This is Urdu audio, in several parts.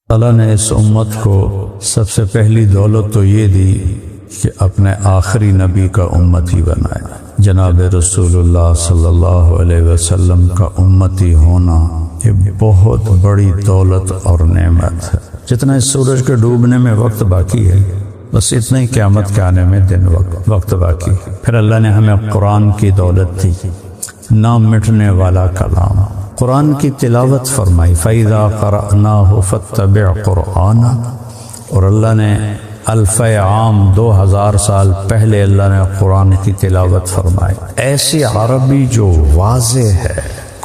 اللہ نے اس امت کو سب سے پہلی دولت تو یہ دی کہ اپنے آخری نبی کا امتی بنایا۔ جناب رسول اللہ صلی اللہ علیہ وسلم کا امتی ہونا یہ بہت بڑی دولت اور نعمت ہے۔ جتنا اس سورج کے ڈوبنے میں وقت باقی ہے، بس اتنا ہی قیامت کے آنے میں دن وقت باقی۔ پھر اللہ نے ہمیں قرآن کی دولت دی، نہ مٹنے والا کلام۔ قرآن کی تلاوت فرمائی، فَإِذَا قَرَأْنَاهُ فَاتَّبِعْ قُرْآنَهُ، اور اللہ نے الف عام 2000 سال پہلے اللہ نے قرآن کی تلاوت فرمائی، ایسی عربی جو واضح ہے،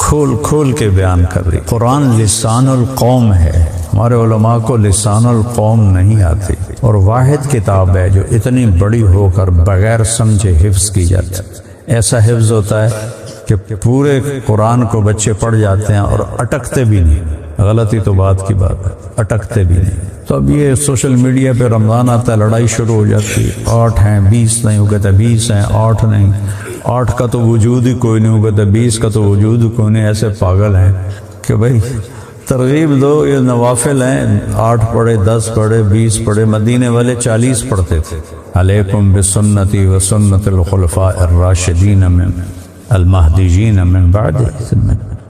کھول کھول کے بیان کر رہی۔ قرآن لسان القوم ہے، ہمارے علماء کو لسان القوم نہیں آتی، اور واحد کتاب ہے جو اتنی بڑی ہو کر بغیر سمجھے حفظ کی جاتی ہے۔ ایسا حفظ ہوتا ہے کہ پورے قرآن کو بچے پڑھ جاتے ہیں اور اٹکتے بھی نہیں۔ غلطی تو بات کی بات ہے، اٹکتے بھی نہیں۔ تو اب یہ سوشل میڈیا پہ رمضان آتا ہے، لڑائی شروع ہو جاتی ہے، 8 ہیں 20 نہیں، وہ کہتے 20 ہیں 8 نہیں، 8 کا تو وجود ہی کوئی نہیں، وہ کہتے 20 کا تو وجود ہی کوئی نہیں۔ ایسے پاگل ہیں کہ بھائی ترغیب دو، یہ نوافل ہیں، 8 پڑھے 10 پڑھے 20 پڑھے، مدینے والے 40 پڑھتے تھے۔ علیکم بسنتی و سنت الخلفاء الراشدین من المہدیین من بعد،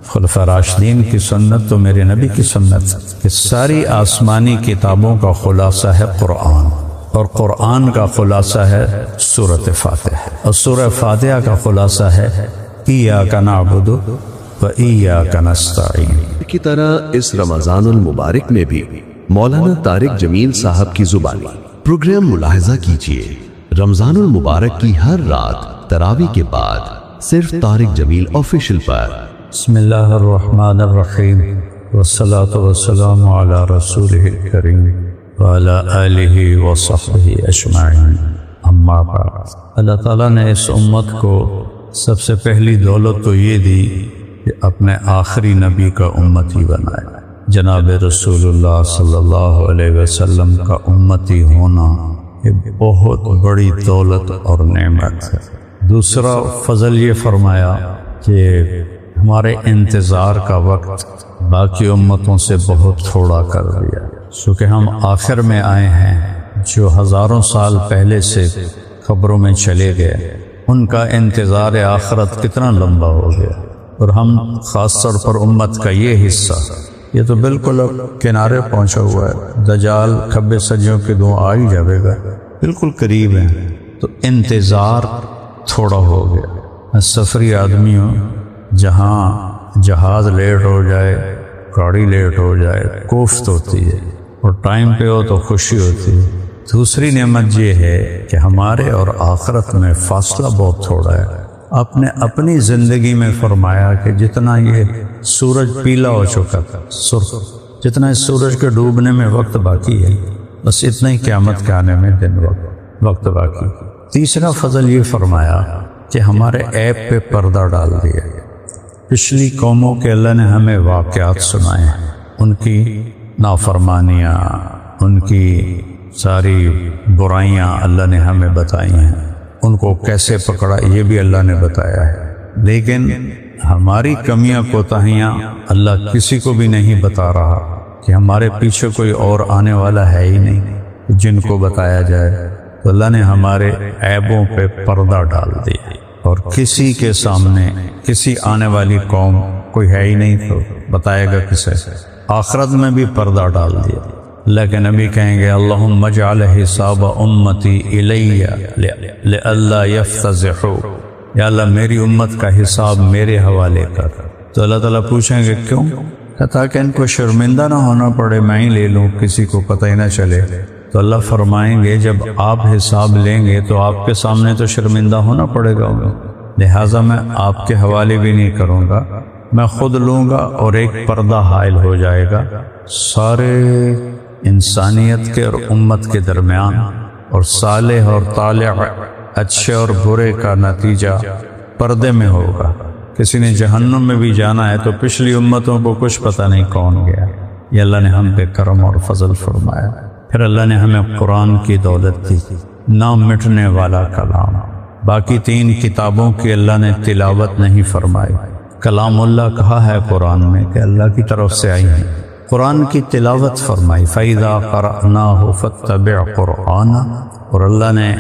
خلفاء راشدین کی سنت تو میرے نبی کی سنت۔ اس ساری آسمانی کتابوں کا خلاصہ ہے قرآن، اور قرآن کا خلاصہ ہے سورۃ فاتحہ، اور سورۃ فاتحہ کا خلاصہ ہے ایاک نعبد و ایاک نستعین۔ کی طرح اس رمضان المبارک میں بھی مولانا طارق جمیل صاحب کی زبانی پروگرام ملاحظہ کیجیے۔ رمضان المبارک کی ہر رات تراویح کے بعد صرف طارق جمیل آفیشیل پر۔ بسم اللہ الرحمن الرحیم، والصلاة والسلام علی رسولہ الکریم وعلی آلہ وصحبہ اجمعین، اما بعد۔ اللہ تعالیٰ نے اس امت کو سب سے پہلی دولت تو یہ دی کہ اپنے آخری نبی کا امتی بنایا۔ جناب رسول اللہ صلی اللہ علیہ وسلم کا امتی ہونا یہ بہت بڑی دولت اور نعمت ہے۔ دوسرا فضل یہ فرمایا کہ ہمارے انتظار کا وقت باقی امتوں سے بہت تھوڑا کر دیا، چونکہ ہم آخر میں آئے ہیں۔ جو ہزاروں سال پہلے سے قبروں میں چلے گئے، ان کا انتظار آخرت کتنا لمبا ہو گیا، اور ہم خاص طور پر امت کا یہ حصہ یہ تو بالکل اب کنارے پہنچا ہوا ہے۔ دجال کھبے سجیوں کے دو آ ہی جاوے گا، بالکل قریب ہیں، تو انتظار تھوڑا ہو گیا۔ سفری آدمی ہو، جہاں جہاز لیٹ ہو جائے، گاڑی لیٹ ہو جائے، کوفت ہوتی ہے، اور ٹائم پہ ہو تو خوشی ہوتی ہے۔ دوسری نعمت یہ ہے کہ ہمارے اور آخرت میں فاصلہ بہت تھوڑا ہے۔ آپ نے اپنی زندگی میں فرمایا کہ جتنا یہ سورج پیلا ہو چکا تھا، سرخ، جتنا اس سورج کے ڈوبنے میں وقت باقی ہے، بس اتنا ہی قیامت کے آنے میں دن وقت باقی۔ تیسرا فضل یہ فرمایا کہ ہمارے عیب پہ پردہ ڈال دیا۔ پچھلی قوموں کے اللہ نے ہمیں واقعات سنائے ہیں، ان کی نافرمانیاں، ان کی ساری برائیاں اللہ نے ہمیں بتائی ہیں، ان کو کیسے پکڑا یہ بھی اللہ نے بتایا ہے۔ لیکن ہماری کمیاں کوتاہیاں اللہ کسی کو بھی نہیں بتا رہا کہ ہمارے پیچھے کوئی اور آنے والا ہے ہی نہیں جن کو بتایا جائے۔ تو اللہ نے ہمارے عیبوں پہ پردہ ڈال دیا، اور کسی کے سامنے کسی آنے والی قوم کوئی ہے ہی نہیں تو بتائے گا کسے۔ آخرت میں بھی پردہ ڈال دیا، لیکن نبی کہیں گے اللہم اجعل حساب امتی الی لئلا یفتضحوا، یا اللہ میری امت کا حساب میرے حوالے کر۔ تو اللہ تعالیٰ پوچھیں گے کیوں؟ تاکہ ان کو شرمندہ نہ ہونا پڑے، میں ہی لے لوں، کسی کو پتہ ہی نہ چلے۔ تو اللہ فرمائیں گے جب آپ حساب لیں گے تو آپ کے سامنے تو شرمندہ ہونا پڑے گا، لہٰذا میں آپ کے حوالے بھی نہیں کروں گا، میں خود لوں گا، اور ایک پردہ حائل ہو جائے گا سارے انسانیت کے اور امت کے درمیان، اور صالح اور طالع، اچھے اور برے کا نتیجہ پردے میں ہوگا۔ کسی نے جہنم میں بھی جانا ہے تو پچھلی امتوں کو کچھ پتہ نہیں کون گیا۔ یہ اللہ نے ہم پہ کرم اور فضل فرمایا۔ پھر اللہ نے ہمیں قرآن کی دولت دی، نہ مٹنے والا کلام۔ باقی 3 کتابوں کی اللہ نے تلاوت نہیں فرمائی، کلام اللہ کہا ہے قرآن میں کہ اللہ کی طرف سے آئی ہیں۔ قرآن کی تلاوت فرمائی، فَإِذَا قَرَأْنَاهُ فَاتَّبِعْ قُرْآنَهُ، اور اللہ نے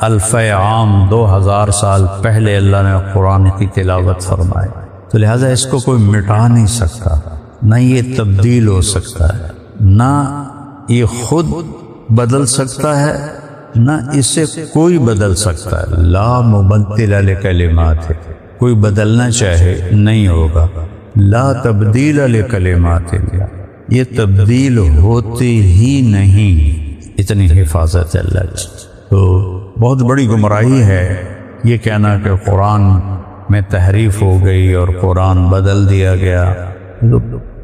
الف عام 2000 سال پہلے اللہ نے قرآن کی تلاوت فرمائی، تو لہٰذا اس کو کوئی مٹا نہیں سکتا، نہ یہ تبدیل ہو سکتا ہے، نہ یہ خود بدل سکتا ہے، نہ اسے کوئی بدل سکتا ہے۔ لا مبدل لکلمات، کوئی بدلنا چاہے نہیں ہوگا۔ لا تبدیل لکلمات اللہ، یہ تبدیل ہوتی ہی نہیں، اتنی حفاظت ہے اللہ کی۔ تو بہت بڑی گمراہی ہے یہ کہنا کہ قرآن میں تحریف ہو گئی اور قرآن بدل دیا گیا، تو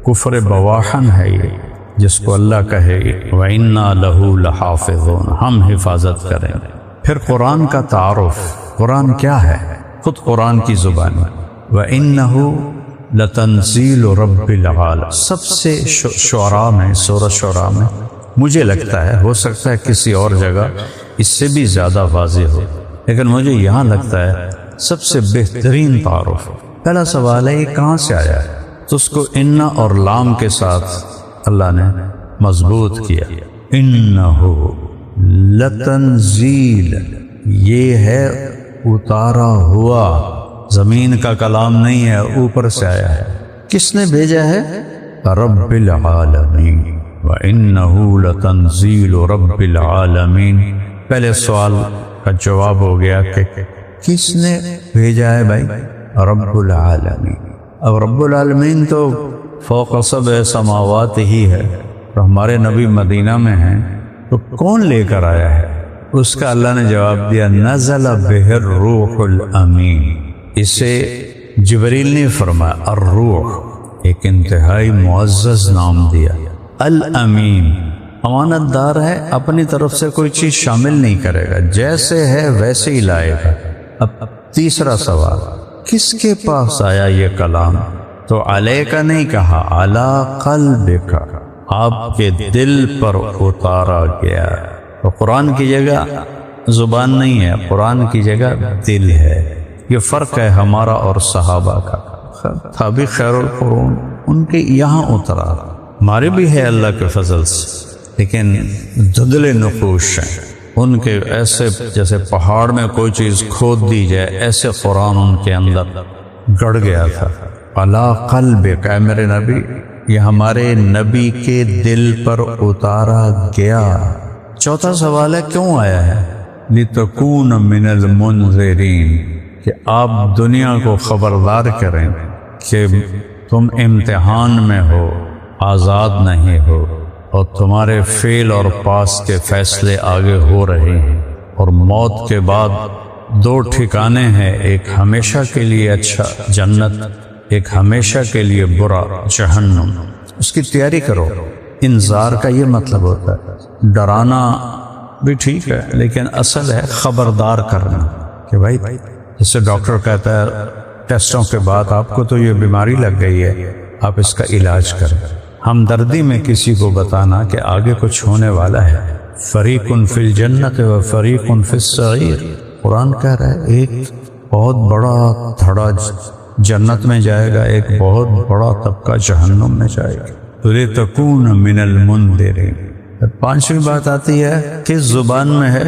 کفر بواحن ہے یہ، جس کو اللہ کہے وَإِنَّا لَهُ لَحَافِظُونَ، ہم حفاظت کریں۔ پھر قرآن کا تعارف، قرآن کیا ہے؟ خود قرآن کی زبان میں وَإِنَّهُ لَتَنزِيلُ رَبِّ الْعَالَمِينَ، سب سے شعراء میں، سورہ شعراء میں مجھے لگتا ہے، ہو سکتا ہے کسی اور جگہ اس سے بھی زیادہ واضح ہو، لیکن مجھے یہاں لگتا ہے سب سے بہترین تعارف۔ پہلا سوال ہے یہ کہاں سے آیا ہے؟ تو اس کو ان اور لام کے ساتھ اللہ نے مضبوط کیا، انہو لتنزیل، یہ ہے اتارا ہوا، زمین کا کلام نہیں ہے، اوپر سے آیا ہے۔ کس نے بھیجا ہے؟ رب العالمین، وَإِنَّهُ لَتَنزِيلُ رَبِّ الْعَالَمِينَ۔ پہلے سوال کا جواب ہو گیا کہ کس نے بھیجا ہے بھائی؟ رب العالمین۔ اب رب العالمین تو فوق سبع سماوات ہی ہے، اور ہمارے نبی مدینہ میں ہیں، تو کون لے کر آیا ہے؟ اس کا اللہ نے جواب دیا نزل بہ الروح الامین، اسے جبریل نے فرمایا، الروح ایک انتہائی معزز نام دیا، الامین امانت دار ہے، اپنی طرف سے کوئی چیز شامل نہیں کرے گا، جیسے ہے ویسے ہی لائے گا۔ اب تیسرا سوال، کس کے پاس آیا یہ کلام؟ تو علیہ کا نہیں کہا، علی قلبک، آپ کے دل پر اتارا گیا۔ تو قرآن کی جگہ زبان نہیں ہے، قرآن کی جگہ دل ہے۔ یہ فرق ہے ہمارا اور صحابہ کا، تھا بھی خیر القرون، ان کے یہاں اترا، ہمارے بھی ہے اللہ کے فضل سے، لیکن دھندلے نقوش ہیں ان کے، ایسے جیسے پہاڑ میں کوئی چیز کھود دی جائے، ایسے قرآن ان کے اندر گڑ گیا تھا۔ علی قلبک، اے میرے نبی، یہ ہمارے نبی کے دل پر اتارا گیا۔ چوتھا سوال ہے کیوں آیا ہے؟ لِتَكُونَ مِنَ الْمُنذِرِينَ، کہ آپ دنیا کو خبردار کریں کہ تم امتحان میں ہو، آزاد نہیں ہو، اور تمہارے فعل اور پاس کے فیصلے آگے ہو رہے ہیں، اور موت کے بعد دو ٹھکانے ہیں، ایک ہمیشہ کے لیے اچھا جنت، ایک ہمیشہ کے لیے برا جہنم، اس کی تیاری کرو۔ انذار کا یہ مطلب ہوتا ہے، ڈرانا بھی ٹھیک ہے لیکن اصل ہے خبردار کرنا، کہ بھائی جیسے ڈاکٹر کہتا ہے ٹیسٹوں کے بعد آپ کو تو یہ بیماری لگ گئی ہے، آپ اس کا علاج کریں۔ ہمدردی میں کسی کو بتانا کہ آگے کچھ ہونے والا ہے، فریق فی الجنت و فریق فی السعیر، قرآن کہہ رہا ہے ایک بہت بڑا دھڑا جنت میں جائے گا، ایک بہت بڑا طبقہ جہنم میں جائے گا۔ لِتَكُونَ مِنَ الْمُنذِرِينَ۔ پانچویں بات آتی ہے کس زبان میں ہے؟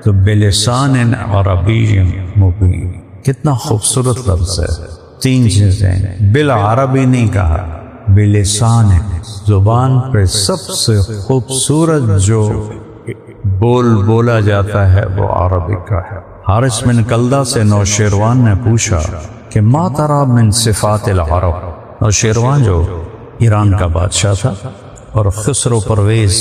تو بِلِسَانٍ عَرَبِيٍّ مُبِينٍ، کتنا خوبصورت لفظ ہے۔ تین چیزیں، بالعربی نہیں کہا، بلسان، زبان پہ سب سے خوبصورت جو بولا جاتا ہے وہ عربی کا ہے۔ حارث بن کلدہ سے نوشیروان نے پوچھا کہ ما ترى من صفات العرب، نوشیروان جو ایران کا بادشاہ تھا اور خسرو پرویز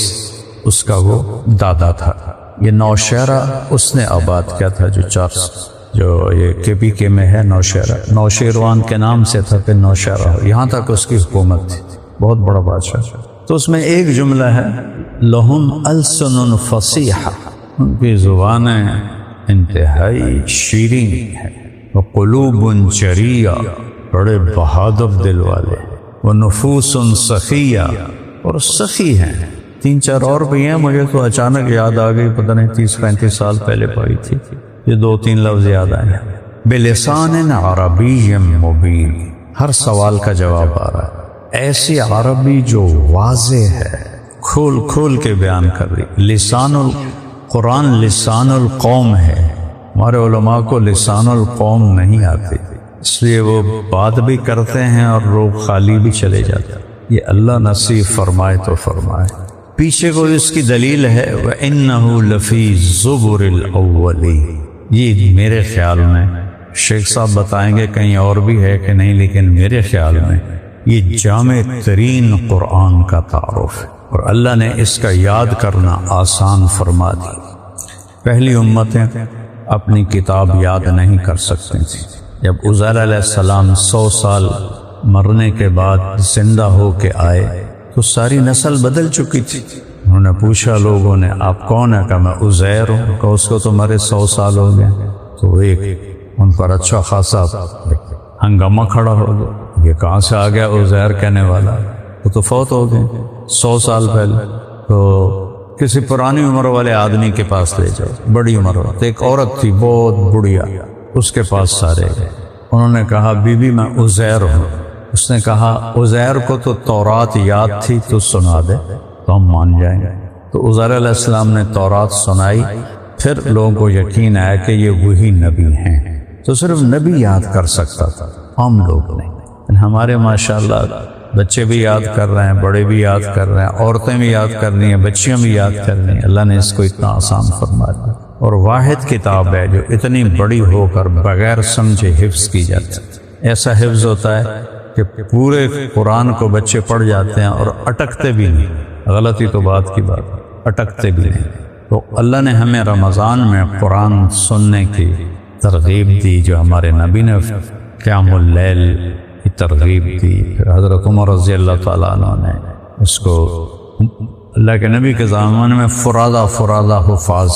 اس کا وہ دادا تھا، یہ نوشیرہ اس نے آباد کیا تھا، جو یہ کے پی کے میں ہے نوشیرہ، نوشیروان کے نام سے تھا، پھر نوشیرہ، یہاں تک اس کی حکومت تھی، بہت بڑا بادشاہ۔ تو اس میں ایک جملہ ہے لہم السن فصیحہ، ان کی زبانیں انتہائی شیریں ہیں، وقلوب جریہ، بڑے بہادر دل والے، ونفوس سخیہ، اور سخی ہیں۔ تین چار اور بھی ہیں، مجھے تو اچانک یاد آ گئی، پتہ نہیں 30-35 سال پہلے پڑھی تھی، یہ 2-3 لفظ یاد آئے۔ بلسان عربی مبین، ہر سوال کا جواب آ رہا ہے۔ ایسی عربی جو واضح ہے، کھول کھول کے بیان کر رہی۔ لسان القرآن لسان القوم ہے، ہمارے علماء کو لسان القوم نہیں آتی، اس لیے وہ بات بھی کرتے ہیں اور لوگ خالی بھی چلے جاتے ہیں۔ یہ اللہ نصیب فرمائے تو فرمائے۔ پیچھے کو اس کی دلیل ہے وَإِنَّهُ لَفِي زُبُرِ الْأَوَّلِينَ۔ یہ میرے خیال میں، شیخ صاحب بتائیں گے کہیں اور بھی ہے کہ نہیں، لیکن میرے خیال میں یہ جامع ترین قرآن کا تعارف ہے، اور اللہ نے اس کا یاد کرنا آسان فرما دی۔ پہلی امتیں اپنی کتاب یاد نہیں کر سکتی تھیں۔ جب عزیر علیہ السلام 100 سال مرنے کے بعد زندہ ہو کے آئے تو ساری نسل بدل چکی تھی۔ انہوں نے پوچھا لوگوں نے آپ کون ہے؟ کہا میں عزیر ہوں۔ کہا اس کو تمہارے 100 سال ہو گئے۔ تو ایک ان پر اچھا خاصا ہنگامہ کھڑا ہو گیا، یہ کہاں سے آ گیا عزیر کہنے والا؟ وہ تو فوت ہو گئے 100 سال پہلے۔ تو کسی پرانی عمر والے آدمی کے پاس لے جاؤ، بڑی عمر والا۔ تو ایک عورت تھی بہت بڑھیا، اس کے پاس سارے گئے۔ انہوں نے کہا بی بی میں عزیر ہوں۔ اس نے کہا عزیر کو تو تورات یاد تھی، تو سنا دے تو ہم مان جائیں گے۔ تو عزیر علیہ السلام نے تورات سنائی، پھر لوگوں کو یقین آیا کہ یہ وہی نبی ہیں۔ تو صرف نبی یاد کر سکتا تھا، عام لوگ نہیں۔ ہمارے ماشاءاللہ بچے بھی یاد کر رہے ہیں، بڑے بھی یاد کر رہے ہیں، عورتیں بھی یاد کر رہی ہیں، بچیاں بھی یاد کر رہی ہیں۔ اللہ نے اس کو اتنا آسان فرما دیا، اور واحد کتاب ہے جو اتنی بڑی ہو کر بغیر سمجھے حفظ کی جاتی ہے۔ ایسا حفظ ہوتا ہے کہ پورے قرآن کو بچے پڑھ جاتے ہیں اور اٹکتے بھی نہیں۔ غلطی تو بات کی بات، اٹکتے بھی نہیں۔ تو اللہ نے ہمیں رمضان میں قرآن سننے کی ترغیب دی، جو ہمارے نبی نے قیام اللیل کی ترغیب دی۔ پھر حضرت عمر رضی اللہ تعالیٰ عنہ نے اس کو، اللہ کے نبی کے زمانے میں فرادہ حفاظ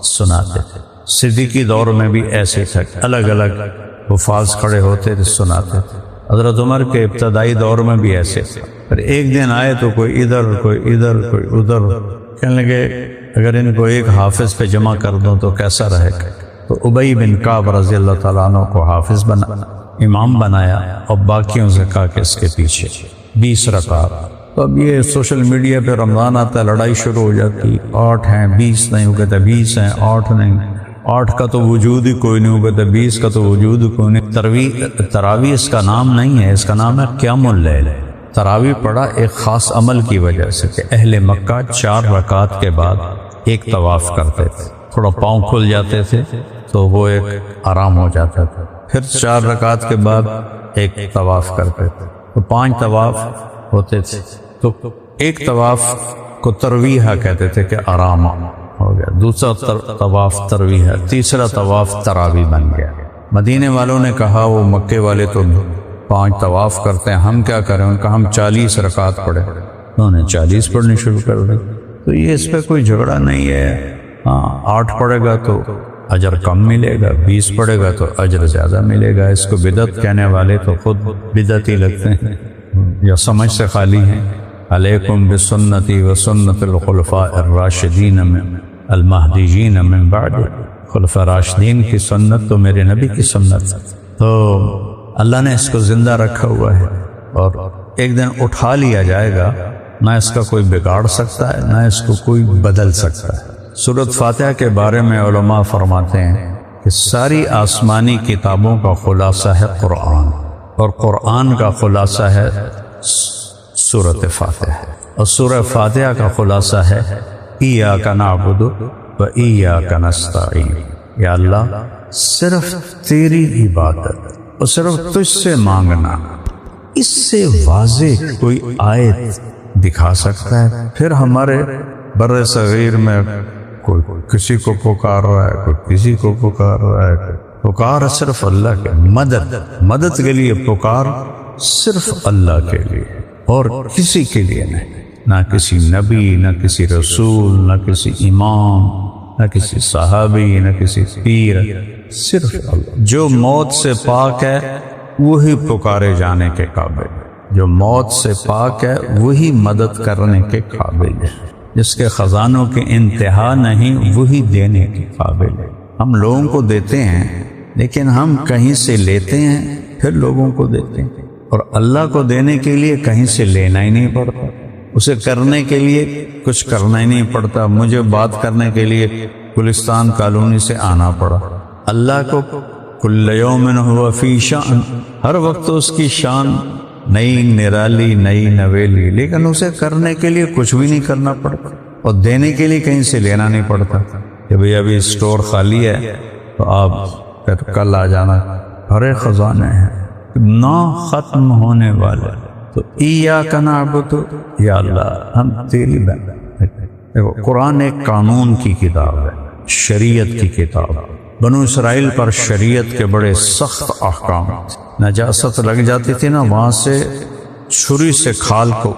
سناتے تھے۔ صدیقی دور میں بھی ایسے تھے، الگ الگ حفاظ کھڑے ہوتے تھے، سناتے تھے۔ حضرت عمر کے ابتدائی دور میں بھی ایسے تھے۔ پھر ایک دن آئے تو کوئی ادھر کوئی ادھر کوئی ادھر، کہنے لگے اگر ان کو ایک حافظ پہ جمع کر دوں تو کیسا رہے گا؟ تو ابی بن کعب رضی اللہ تعالیٰ عنہ کو حافظ امام بنایا، اور باقیوں سے کہا کہ اس کے پیچھے 20 رکعت۔ تو اب یہ سوشل میڈیا پہ رمضان آتا ہے، لڑائی شروع ہو جاتی، 8 ہیں 20 نہیں، وہ کہتے 20 ہیں 8 نہیں، 8 کا تو وجود ہی کوئی نہیں، وہ کہتے 20 کا تو وجود ہی کوئی نہیں۔ تراویح اس کا نام نہیں ہے، اس کا نام ہے قیام اللیل۔ تراویح پڑھا ایک خاص عمل کی وجہ سے کہ اہل مکہ 4 رکعت کے بعد ایک طواف کرتے تھے، تھوڑا پاؤں کھل جاتے تھے تو وہ ایک آرام ہو جاتا تھا، پھر 4 رکعت کے بعد ایک طواف کرتے تھے، تو 5 طواف ہوتے تھے۔ تو ایک طواف کو ترویحہ کہتے تھے کہ آرام ہو گیا، دوسرا طواف ترویحہ، تیسرا طواف تراویح بن گیا۔ مدینے والوں نے کہا وہ مکے والے تو 5 طواف کرتے ہیں، ہم کیا کریں؟ ان کا ہم 40 رکعت پڑھے، انہوں نے 40 پڑھنی شروع کر دی۔ تو یہ اس پہ کوئی جھگڑا نہیں ہے، ہاں 8 پڑھے گا تو اجر کم ملے گا، 20 پڑھے گا تو اجر زیادہ ملے گا۔ اس کو بدعت کہنے والے تو خود بدعت ہی لگتے ہیں یا سمجھ سے خالی ہیں۔ علیکم بسنتی و سنت الخلفاء الراشدین المہدیین من بعد، خلفاء راشدین کی سنت تو میرے نبی کی سنت۔ تو اللہ نے اس کو زندہ رکھا ہوا ہے، اور ایک دن اٹھا لیا جائے گا، نہ اس کا کوئی بگاڑ سکتا ہے، نہ اس کو کوئی بدل سکتا ہے۔ سورۃ فاتحہ کے بارے میں علماء فرماتے ہیں کہ ساری آسمانی کتابوں کا خلاصہ ہے قرآن، اور قرآن کا خلاصہ ہے سورۃ فاتحہ، اور سورہ فاتحہ کا خلاصہ ہے ایاک نعبد و ایاک نستعین۔ یا اللہ صرف تیری عبادت اور صرف تجھ سے مانگنا، اس سے واضح کوئی آیت دکھا سکتا ہے؟ پھر ہمارے بر صغیر میں کوئی کسی کو پکار رہا ہے، کوئی کسی کو پکار رہا ہے، پکار صرف اللہ کے مدد کے لیے، پکار صرف اللہ کے لیے اور کسی کے لیے نہیں، نہ کسی نبی، نہ کسی رسول، نہ کسی امام، نہ کسی صحابی، نہ کسی پیر، صرف اللہ۔ جو موت سے پاک ہے وہی پکارے جانے کے قابل ہے، جو موت سے پاک ہے وہی مدد کرنے کے قابل ہے، جس کے خزانوں کی انتہا نہیں وہی دینے کے قابل ہے۔ ہم لوگوں کو دیتے ہیں، لیکن ہم کہیں سے لیتے ہیں پھر لوگوں کو دیتے ہیں، اور اللہ کو دینے کے لیے کہیں سے لینا ہی نہیں پڑتا، اسے کرنے کے لیے کچھ کرنا ہی نہیں پڑتا۔ مجھے بات کرنے کے لیے گلستان کالونی سے آنا پڑا۔ اللہ کو کل یوم ہوا فی شان، ہر وقت اس کی شان نئی نرالی نئی نویلی، لیکن اسے کرنے کے لیے کچھ بھی نہیں کرنا پڑتا اور دینے کے لیے کہیں سے لینا نہیں پڑتا کہ بھئی ابھی اسٹور خالی ہے تو آپ پھر کل آ جانا، بھرے خزانے ہیں نہ ختم ہونے والے۔ تو ایاک نعبد، یا اللہ ہم تیری بندے۔ قرآن ایک قانون کی کتاب ہے، شریعت کی کتاب۔ بنو اسرائیل پر شریعت کے بڑے سخت احکام، نجاست لگ جاتی تھی نا، وہاں سے چھری سے کھال کو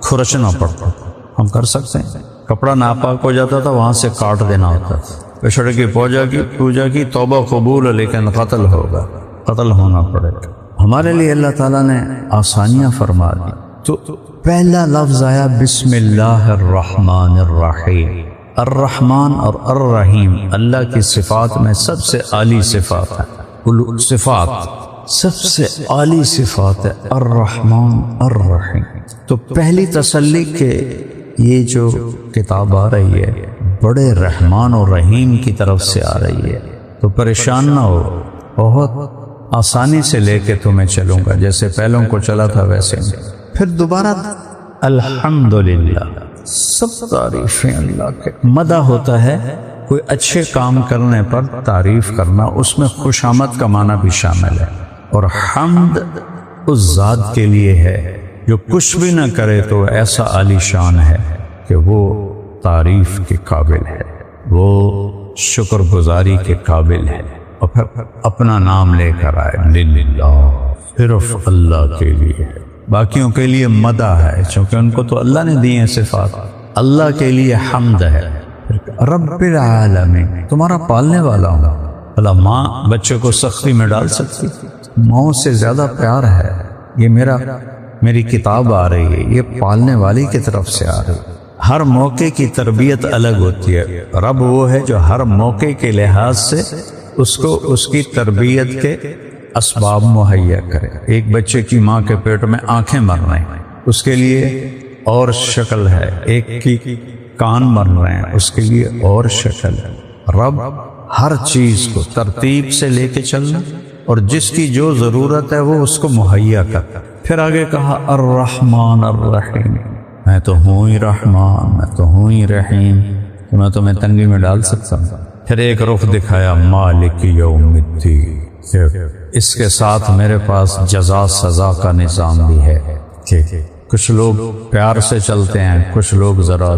کھرچنا پڑتا۔ ہم کر سکتے ہیں، کپڑا ناپاک ہو جاتا تھا وہاں سے کاٹ دینا ہوتا تھا، بچڑے کی پوجا کی توبہ قبول، لیکن قتل ہوگا، قتل ہونا پڑے گا۔ ہمارے لیے اللہ تعالیٰ نے آسانیاں فرما دی۔ تو پہلا لفظ آیا بسم اللہ الرحمن الرحیم۔ الرحمن اور الرحیم اللہ کی صفات میں سب سے عالی صفات ہے، صفات سب سے عالی صفات ہے الرحمن الرحیم۔ تو پہلی تسلی کہ یہ جو کتاب آ رہی ہے بڑے رحمان اور رحیم کی طرف سے آ رہی ہے، تو پریشان نہ ہو، بہت آسانی سے لے کے تمہیں چلوں گا، جیسے پہلوں کو چلا تھا ویسے۔ پھر دوبارہ الحمدللہ، سب تعریفیں اللہ کے۔ مدح ہوتا ہے کوئی اچھے کام کرنے پر تعریف کرنا، اس میں خوش آمد کا معنی بھی شامل ہے، اور حمد اس ذات کے لیے ہے جو کچھ بھی نہ کرے تو ایسا عالی شان ہے کہ وہ تعریف کے قابل ہے، وہ شکر گزاری کے قابل ہے۔ اور پھر اپنا نام لے کر آئے للہ، صرف اللہ کے لیے ہے، باقیوں کے لیے مدح ہے چونکہ ان کو تو اللہ نے دی ہیں صفات، اللہ کے لیے حمد ہے۔ رب العالمین، تمہارا پالنے والا ہوں۔ اللہ ماں بچے کو سختی میں ڈال سکتی، ماں سے زیادہ پیار ہے۔ یہ میری کتاب آ رہی ہے، یہ پالنے والی کی طرف سے آ رہی ہے۔ ہر موقع کی تربیت الگ ہوتی ہے۔ رب وہ ہے جو ہر موقع کے لحاظ سے اس کو اس کی تربیت کے اسباب مہیا کرے۔ ایک بچے کی ماں کے پیٹ میں آنکھیں مر رہی ہیں، اس کے لیے اور شکل ہے، ایک کی کان مر رہے ہیں، اس کے لیے اور شکل ہے۔ رب ہر چیز کو ترتیب سے لے کے چلنا اور جس کی جو ضرورت ہے وہ اس کو مہیا کرتا۔ پھر آگے کہا الرحمن الرحیم، میں تو ہوں ہی رحمان، میں تو ہوں ہی رحیم، تو میں تمہیں تنگی میں ڈال سکتا ہوں۔ پھر ایک رخ دکھایا مالک یوم الدین، اس کے ساتھ میرے پاس جزا سزا کا نظام بھی ہے کہ کچھ لوگ پیار سے چلتے ہیں، کچھ لوگ ذرا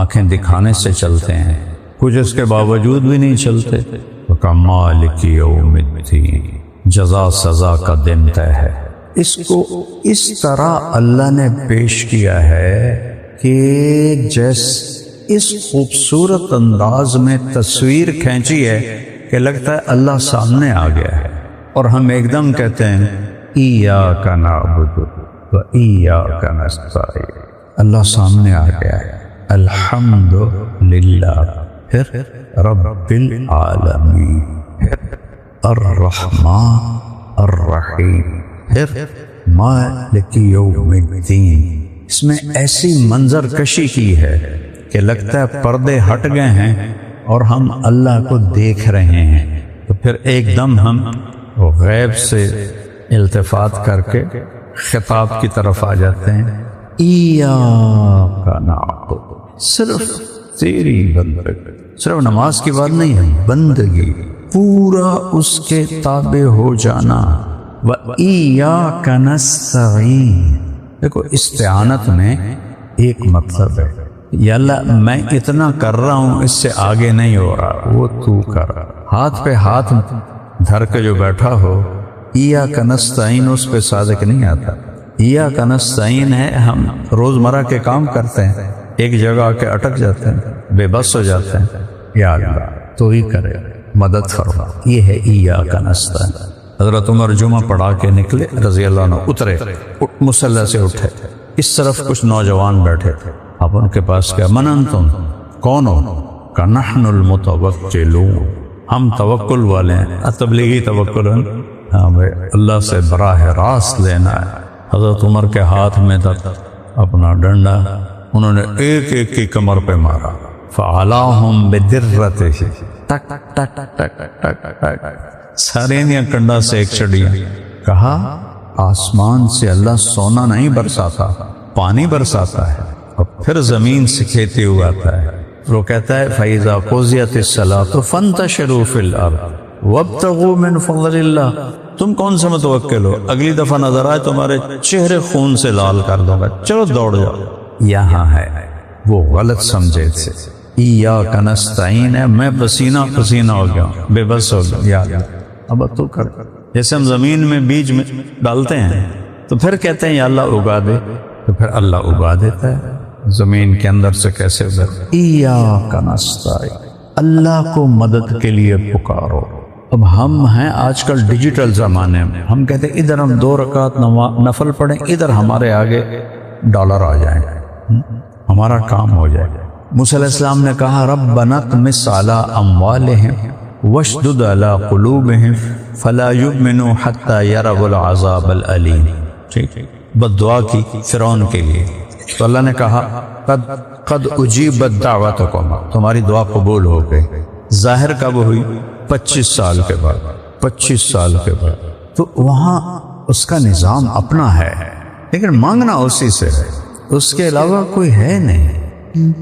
آنکھیں دکھانے سے چلتے ہیں، کچھ اس کے باوجود بھی نہیں چلتے۔ تو مالک یوم الدین، جزا سزا کا دن طے ہے۔ اس کو اس طرح اللہ نے پیش کیا ہے کہ جیسے اس خوبصورت انداز میں تصویر کھینچی ہے کہ لگتا ہے اللہ سامنے آ گیا ہے، اور ہم ایک دم کہتے ہیں ایاک نعبد و ایاک نستعین، اللہ سامنے آ گیا ہے۔ الحمد للہ، پھر رب العالمین، پھر الرحمن الرحیم، پھر مالک یوم الدین۔ اس میں ایسی منظر کشی کی ہے کہ لگتا ہے پردے ہٹ گئے ہیں اور ہم اللہ کو دیکھ رہے ہیں۔ تو پھر ایک دم ہم غیب سے التفات کر کے خطاب کی طرف آ جاتے ہیں، ایاک نعبد، صرف تیری بندگی، صرف نماز کی بات نہیں ہے، بندگی پورا اس کے تابع ہو جانا۔ وَإِيَّاكَ نَسْتَعِينُ، دیکھو استعانت میں ایک مطلب ہے، یا اللہ میں اتنا کر رہا ہوں، اس سے آگے نہیں ہو رہا، وہ تو کر۔ ہاتھ پہ ہاتھ دھر کے جو بیٹھا ہو، ایاک نستعین اس پہ صادق نہیں آتا۔ ایاک نستعین ہے ہم روزمرہ کے کام کرتے ہیں، ایک جگہ آ کے اٹک جاتے ہیں، بے بس ہو جاتے ہیں، یا اللہ تو ہی کرے، مدد فرما۔ یہ ہے ایاک نستعین۔ حضرت عمر جمعہ پڑھا کے نکلے رضی اللہ عنہ، اترے، مصلی سے اٹھے، اس طرف کچھ نوجوان بیٹھے تھے، اب ان کے پاس کیا، من انتم، کون ہو؟ کہ نحن المتوکلون، ہم توکل والے ہیں۔ تبلیغی توکل ہاں بھائی اللہ سے براہ راست لینا ہے۔ حضرت عمر کے ہاتھ میں تھا اپنا ڈنڈا، انہوں نے ایک ایک کی کمر پہ مارا، فعلاہم بدرتہ، ٹک ٹک ٹک ٹک ٹک ٹک، سارے کنڈا سے ایک چڑیا۔ کہا آسمان سے اللہ سونا نہیں برساتا، پانی برساتا ہے اور پھر زمین سے کھیتی اگاتا ہے۔ وہ کہتا ہے فَإِذَا قُضِيَتِ الصَّلَاةُ فَانتَشِرُوا فِي الْأَرْضِ وَابْتَغُوا مِنْ فَضْلِ اللَّهِ۔ تم کون سے متوکل ہو، اگلی دفعہ نظر آئے تمہارے چہرے خون سے لال کر دوں گا، چلو دوڑ جاؤ۔ یہاں ہے وہ غلط سمجھے تھے، ایاک نستعین ہے، میں پسینہ پسینہ ہو گیا، بے بس ہو گیا، یا اللہ اب تو کر۔ جیسے ہم زمین میں بیج میں ڈالتے ہیں تو پھر کہتے ہیں یا اللہ اگا دے، تو پھر اللہ اگا دیتا ہے۔ زمین کے اندر سے کیسے اگا؟ ایاک نستعین، اللہ کو مدد کے لیے پکارو۔ اب ہم ہیں آج کل ڈیجیٹل زمانے میں، ہم کہتے ہیں ادھر ہم 2 رکعت نفل پڑھیں، ادھر ہمارے آگے ڈالر آ جائیں، ہمارا کام ہو جائے۔ موسیٰ علیہ السلام نے کہا ربنا اطمس علی اموالہم واشدد علی قلوبہم فلا یؤمنوا حتی یروا العذاب العلیم۔ ٹھیک، بد دعا کی فرعون کے لیے، تو اللہ نے کہا قد اجیبت دعوتکم، تمہاری دعا قبول ہو گئی۔ ظاہر کب ہوئی؟ 25 سال کے بعد، 25 سال کے بعد۔ تو وہاں اس کا نظام اپنا ہے، لیکن مانگنا اسی سے ہے، اس کے علاوہ کوئی ہے نہیں۔